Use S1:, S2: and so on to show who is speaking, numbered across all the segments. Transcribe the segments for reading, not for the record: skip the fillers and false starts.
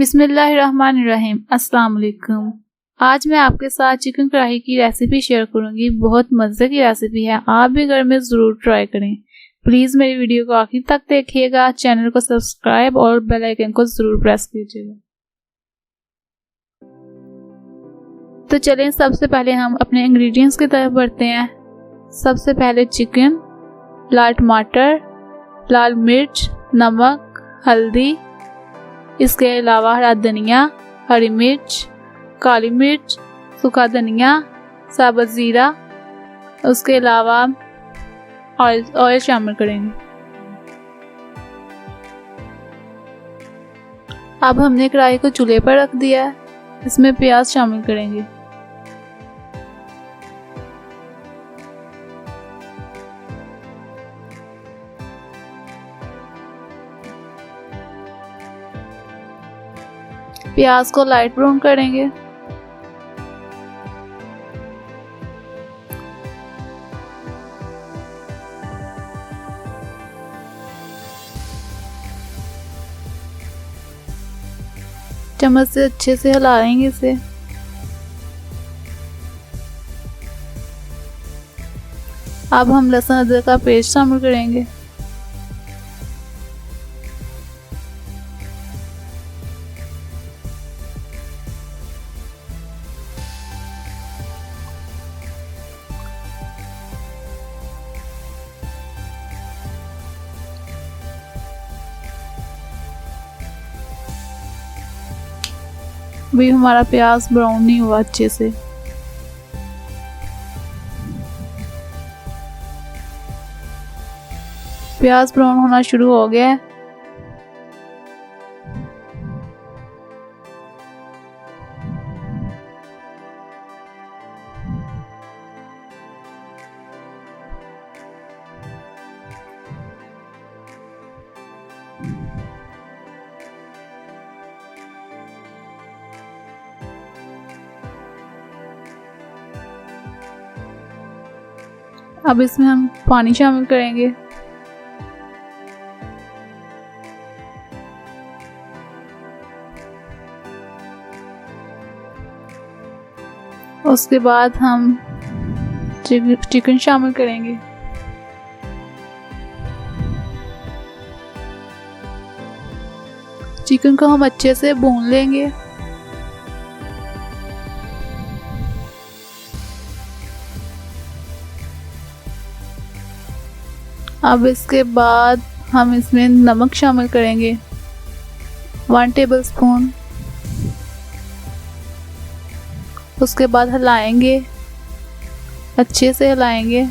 S1: बिस्मिल्लाहिर्रहमानिर्रहीम। अस्सलाम वालेकुम। आज मैं आपके साथ चिकन कढ़ाई की रेसिपी शेयर करूंगी। बहुत मज़े की रेसिपी है, आप भी घर में ज़रूर ट्राई करें। प्लीज़ मेरी वीडियो को आखिर तक देखिएगा, चैनल को सब्सक्राइब और बेल आइकन को ज़रूर प्रेस कीजिएगा। तो चलें, सबसे पहले हम अपने इंग्रेडिएंट्स की तरफ बढ़ते हैं। सबसे पहले चिकन, लाल टमाटर, लाल मिर्च, नमक, हल्दी, इसके अलावा हरा धनिया, हरी मिर्च, काली मिर्च, सूखा धनिया, साबुत ज़ीरा, उसके अलावा ऑयल शामिल करेंगे। अब हमने कढ़ाई को चूल्हे पर रख दिया है, इसमें प्याज शामिल करेंगे। प्याज को लाइट ब्राउन करेंगे। चम्मच से अच्छे से हिलाएंगे इसे। अब हम लहसुन अदरक का पेस्ट शामिल करेंगे। भी हमारा प्याज ब्राउन नहीं हुआ अच्छे से। प्याज ब्राउन होना शुरू हो गया है। अब इसमें हम पानी शामिल करेंगे। उसके बाद हम चिकन शामिल करेंगे। चिकन को हम अच्छे से भून लेंगे। अब इसके बाद हम इसमें नमक शामिल करेंगे, 1 टेबलस्पून। उसके बाद हिलाएंगे, अच्छे से हिलाएंगे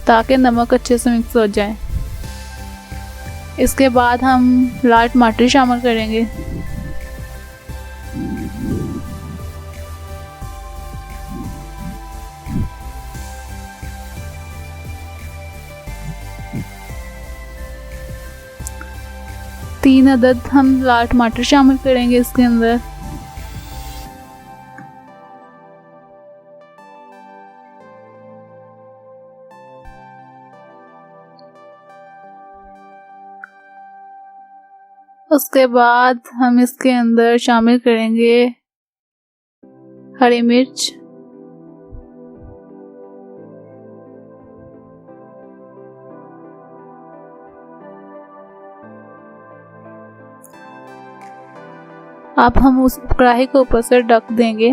S1: ताकि नमक अच्छे से मिक्स हो जाए। इसके बाद हम लाल टमाटर शामिल करेंगे। तीन अदद हम लाल टमाटर शामिल करेंगे इसके अंदर। उसके बाद हम इसके अंदर शामिल करेंगे हरी मिर्च, अब हम उस कढ़ाई को ऊपर से ढक देंगे।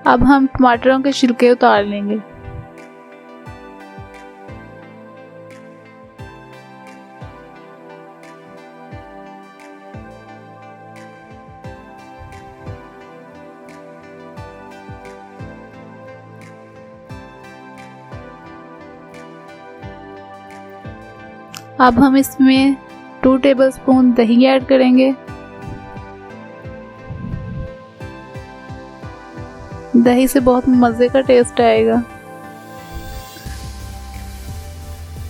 S1: अब हम टमाटरों के छिलके उतार लेंगे। अब हम इसमें 2 टेबलस्पून दही ऐड करेंगे। दही से बहुत मज़े का टेस्ट आएगा।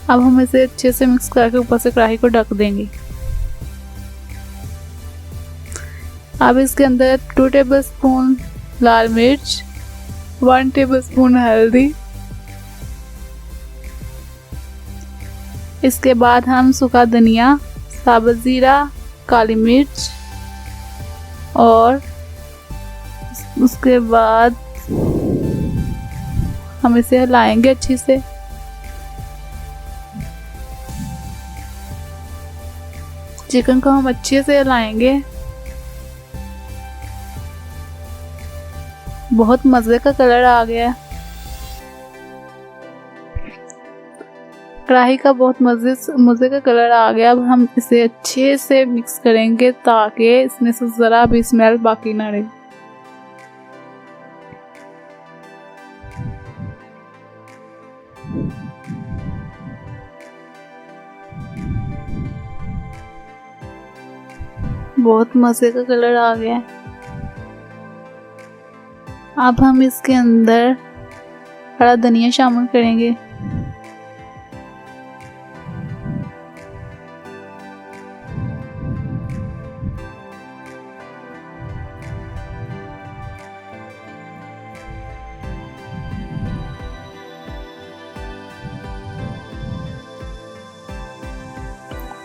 S1: अब हम इसे अच्छे से मिक्स करके ऊपर से कढ़ाई को ढक देंगे। अब इसके अंदर 2 टेबलस्पून लाल मिर्च, 1 टेबलस्पून हल्दी, इसके बाद हम सूखा धनिया, साबुत ज़ीरा, काली मिर्च और उसके बाद हम इसे हिलाएंगे अच्छे से। चिकन को हम अच्छे से हिलाएंगे। बहुत मज़े का कलर आ गया। कढ़ाई का बहुत मज़े का कलर आ गया। अब हम इसे अच्छे से मिक्स करेंगे ताकि इसमें से ज़रा भी स्मेल बाकी ना रहे। बहुत मज़े का कलर आ गया। अब हम इसके अंदर हरा धनिया शामिल करेंगे।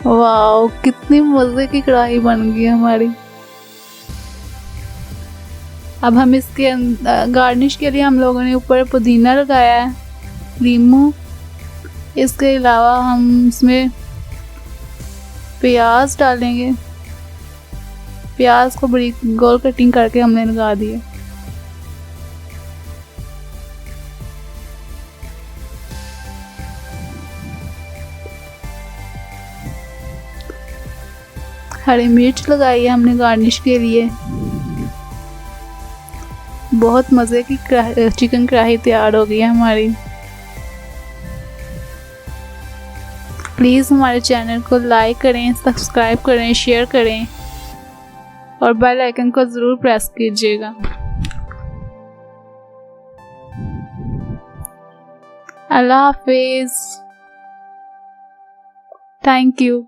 S1: वाओ, कितनी मज़े की कढ़ाई बन गई हमारी। अब हम इसके गार्निश के लिए हम लोगों ने ऊपर पुदीना लगाया है, नींबू। इसके अलावा हम इसमें प्याज डालेंगे। प्याज को बड़ी गोल कटिंग करके हमने लगा दिया। हरी मिर्च लगाई है हमने गार्निश के लिए। बहुत मज़े की चिकन कढ़ाई तैयार हो गई है हमारी। प्लीज़ हमारे चैनल को लाइक करें, सब्सक्राइब करें, शेयर करें और बेल आइकन को ज़रूर प्रेस कीजिएगा। अल्लाह हाफिज़। Thank you.